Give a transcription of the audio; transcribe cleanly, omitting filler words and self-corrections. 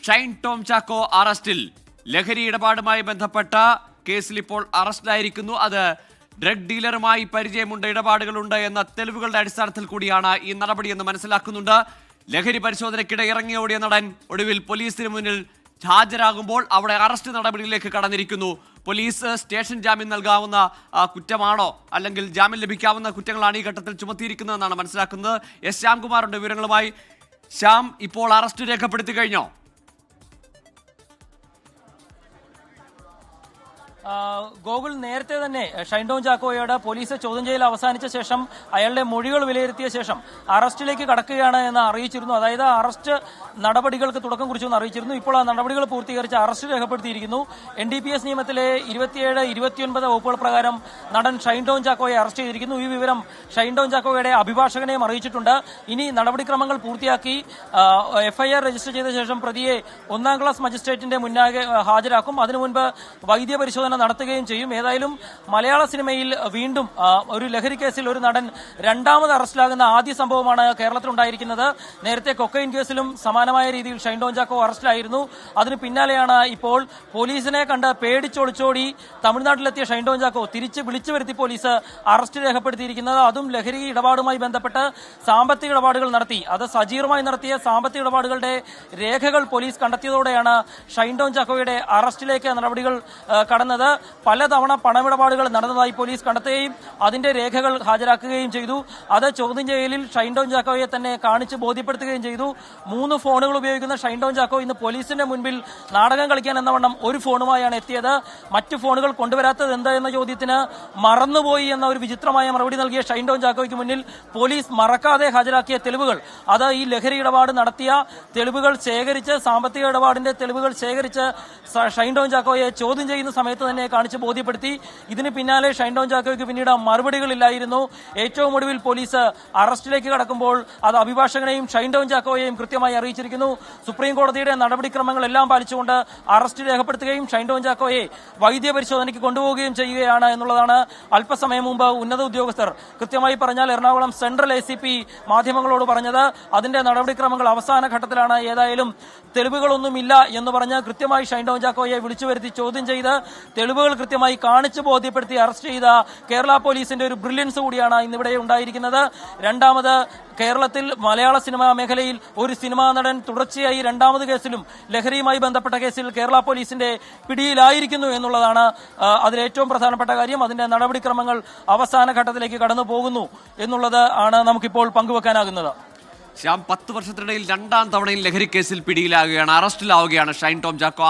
ഷൈൻ ടോം ചാക്കോ അറസ്റ്റിൽ. ലഹരി ഇടപാടുമായി ബന്ധപ്പെട്ട കേസിൽ ഇപ്പോൾ അറസ്റ്റിലായിരിക്കുന്നു. അത് ഡ്രഗ് ഡീലറുമായി പരിചയമുണ്ട്, ഇടപാടുകളുണ്ട് എന്ന തെളിവുകളുടെ അടിസ്ഥാനത്തിൽ കൂടിയാണ് ഈ നടപടിയെന്ന് മനസ്സിലാക്കുന്നുണ്ട്. ലഹരി പരിശോധനയ്ക്കിടെ ഇറങ്ങി ഓടിയ നടൻ ഒടുവിൽ പോലീസിന് മുന്നിൽ ഹാജരാകുമ്പോൾ അവിടെ അറസ്റ്റ് നടപടിയിലേക്ക് കടന്നിരിക്കുന്നു. പോലീസ് സ്റ്റേഷൻ ജാമ്യം നൽകാവുന്ന കുറ്റമാണോ അല്ലെങ്കിൽ ജാമ്യം ലഭിക്കാവുന്ന കുറ്റങ്ങളാണ് ഈ ഘട്ടത്തിൽ ചുമത്തിയിരിക്കുന്നതെന്നാണ് മനസ്സിലാക്കുന്നത്. എസ് ശ്യാംകുമാറുണ്ട് വിവരങ്ങളുമായി. ശ്യാം, ഇപ്പോൾ അറസ്റ്റ് രേഖപ്പെടുത്തി കഴിഞ്ഞോ? ഗോകുൽ, നേരത്തെ തന്നെ ഷൈൻ ടോം ചാക്കോയോട് പോലീസ് ചോദ്യം ചെയ്യൽ അവസാനിച്ച ശേഷം അയാളുടെ മൊഴികൾ വിലയിരുത്തിയ ശേഷം അറസ്റ്റിലേക്ക് കടക്കുകയാണ് എന്ന് അറിയിച്ചിരുന്നു. അതായത് അറസ്റ്റ് നടപടികൾക്ക് തുടക്കം കുറിച്ചെന്ന് അറിയിച്ചിരുന്നു. ഇപ്പോൾ ആ നടപടികൾ പൂർത്തീകരിച്ച് അറസ്റ്റ് രേഖപ്പെടുത്തിയിരിക്കുന്നു. NDPS നിയമത്തിലെ 27, 29 വകുപ്പുകൾ പ്രകാരം നടൻ ഷൈൻ ടോം ചാക്കോയെ അറസ്റ്റ് ചെയ്തിരിക്കുന്നു. ഈ വിവരം ഷൈൻ ടോം ചാക്കോയുടെ അഭിഭാഷകനെയും അറിയിച്ചിട്ടുണ്ട്. ഇനി നടപടിക്രമങ്ങൾ പൂർത്തിയാക്കി FIR രജിസ്റ്റർ ചെയ്ത ശേഷം പ്രതിയെ 1ാം ക്ലാസ് മജിസ്ട്രേറ്റിന്റെ മുന്നാകെ ഹാജരാക്കും. അതിനു മുൻപ് വൈദ്യപരിശോധന നടത്തുകയും ചെയ്യും. ഏതായാലും മലയാള സിനിമയിൽ വീണ്ടും ഒരു ലഹരി കേസിൽ ഒരു നടൻ രണ്ടാമത് അറസ്റ്റിലാകുന്ന ആദ്യ സംഭവമാണ് കേരളത്തിലുണ്ടായിരിക്കുന്നത്. നേരത്തെ കൊക്കൈൻ കേസിലും സമാനമായ രീതിയിൽ ഷൈൻ ടോം ചാക്കോ അറസ്റ്റിലായിരുന്നു. അതിന് പിന്നാലെയാണ് ഇപ്പോൾ പോലീസിനെ കണ്ട് പേടിച്ചൊളിച്ചോടി തമിഴ്നാട്ടിലെത്തിയ ഷൈൻ ടോം ചാക്കോ തിരിച്ച് വിളിച്ചു വരുത്തി പോലീസ് അറസ്റ്റ് രേഖപ്പെടുത്തിയിരിക്കുന്നത്. അതും ലഹരി ഇടപാടുമായി ബന്ധപ്പെട്ട് സാമ്പത്തിക ഇടപാടുകൾ നടത്തി, അത് സജീവമായി നടത്തിയ സാമ്പത്തിക ഇടപാടുകളുടെ രേഖകൾ പോലീസ് കണ്ടെത്തിയതോടെയാണ് ഷൈൻ ടോം ചാക്കോയുടെ അറസ്റ്റിലേക്ക് നടപടികൾ കടന്നത്. പലതവണ പണമിടപാടുകൾ നടന്നതായി പോലീസ് കണ്ടെത്തുകയും അതിന്റെ രേഖകൾ ഹാജരാക്കുകയും ചെയ്തു. അത് ചോദ്യം ചെയ്യലിൽ ഷൈൻ ടോം ചാക്കോയെ തന്നെ കാണിച്ച് ബോധ്യപ്പെടുത്തുകയും ചെയ്തു. 3 ഫോണുകൾ ഉപയോഗിക്കുന്ന ഷൈൻ ടോം ചാക്കോ ഇന്ന് പോലീസിന്റെ മുൻപിൽ നാടകം കളിക്കാൻ എന്നവണ്ണം ഒരു ഫോണുമായാണ് എത്തിയത്. മറ്റു ഫോണുകൾ കൊണ്ടുവരാത്തത് എന്താ എന്ന ചോദ്യത്തിന് മറന്നുപോയി എന്ന ഒരു വിചിത്രമായ മറുപടി നൽകിയ ഷൈൻ ടോം ചാക്കോയ്ക്ക് മുന്നിൽ പോലീസ് മറക്കാതെ ഹാജരാക്കിയ തെളിവുകൾ, അത് ഈ ലഹരി ഇടപാട് നടത്തിയ തെളിവുകൾ ശേഖരിച്ച്, സാമ്പത്തിക ഇടപാടിന്റെ തെളിവുകൾ ശേഖരിച്ച് ഷൈൻ ടോം ചാക്കോയെ ചോദ്യം ചെയ്യുന്ന സമയത്ത് തന്നെ കാണിച്ച് ബോധ്യപ്പെടുത്തി. ഇതിന് പിന്നാലെ ഷൈൻ ടോം ചാക്കോയ്ക്ക് പിന്നീട് മറുപടികളില്ലായിരുന്നു. ഏറ്റവും ഒടുവിൽ പോലീസ് അറസ്റ്റിലേക്ക് കടക്കുമ്പോൾ അത് അഭിഭാഷകനെയും ഷൈൻ ടോം ചാക്കോയെയും കൃത്യമായി അറിയിച്ചിരിക്കുന്നു. സുപ്രീം കോടതിയുടെ നടപടിക്രമങ്ങളെല്ലാം പാലിച്ചുകൊണ്ട് അറസ്റ്റ് രേഖപ്പെടുത്തുകയും ഷൈൻ ടോം ചാക്കോയെ വൈദ്യപരിശോധനയ്ക്ക് കൊണ്ടുപോവുകയും ചെയ്യുകയാണ് എന്നുള്ളതാണ് അല്പസമയം മുമ്പ് ഉന്നത ഉദ്യോഗസ്ഥർ, കൃത്യമായി പറഞ്ഞാൽ എറണാകുളം സെൻട്രൽ ACP മാധ്യമങ്ങളോട് പറഞ്ഞത്. അതിന്റെ നടപടിക്രമങ്ങൾ അവസാന ഘട്ടത്തിലാണ്. ഏതായാലും തെളിവുകളൊന്നുമില്ല എന്ന് പറഞ്ഞ് കൃത്യമായി ഷൈൻ ടോം ചാക്കോയെ വിളിച്ചു വരുത്തി ചോദ്യം ചെയ്ത് തെളിവുകൾ കൃത്യമായി കാണിച്ചു ബോധ്യപ്പെടുത്തി അറസ്റ്റ് ചെയ്ത കേരള പോലീസിന്റെ ഒരു ബ്രില്യൻസ് കൂടിയാണ് ഇന്നിവിടെ ഉണ്ടായിരിക്കുന്നത്. രണ്ടാമത് കേരളത്തിൽ മലയാള സിനിമാ മേഖലയിൽ ഒരു സിനിമാ നടൻ തുടർച്ചയായി രണ്ടാമത് കേസിലും ലഹരിയുമായി ബന്ധപ്പെട്ട കേസിൽ കേരള പോലീസിന്റെ പിടിയിലായിരിക്കുന്നു എന്നുള്ളതാണ് അതിലേറ്റവും പ്രധാനപ്പെട്ട കാര്യം. അതിന്റെ നടപടിക്രമങ്ങൾ അവസാന ഘട്ടത്തിലേക്ക് കടന്നു പോകുന്നു എന്നുള്ളത് ആണ് നമുക്കിപ്പോൾ പങ്കുവെക്കാനാകുന്നത്. ശ്യാം, 10 വർഷത്തിനിടയിൽ 2ാം തവണയും ലഹരി കേസിൽ പിടിയിലാകുകയാണ്, അറസ്റ്റിലാവുകയാണ് ഷൈൻ ടോം ചാക്കോ.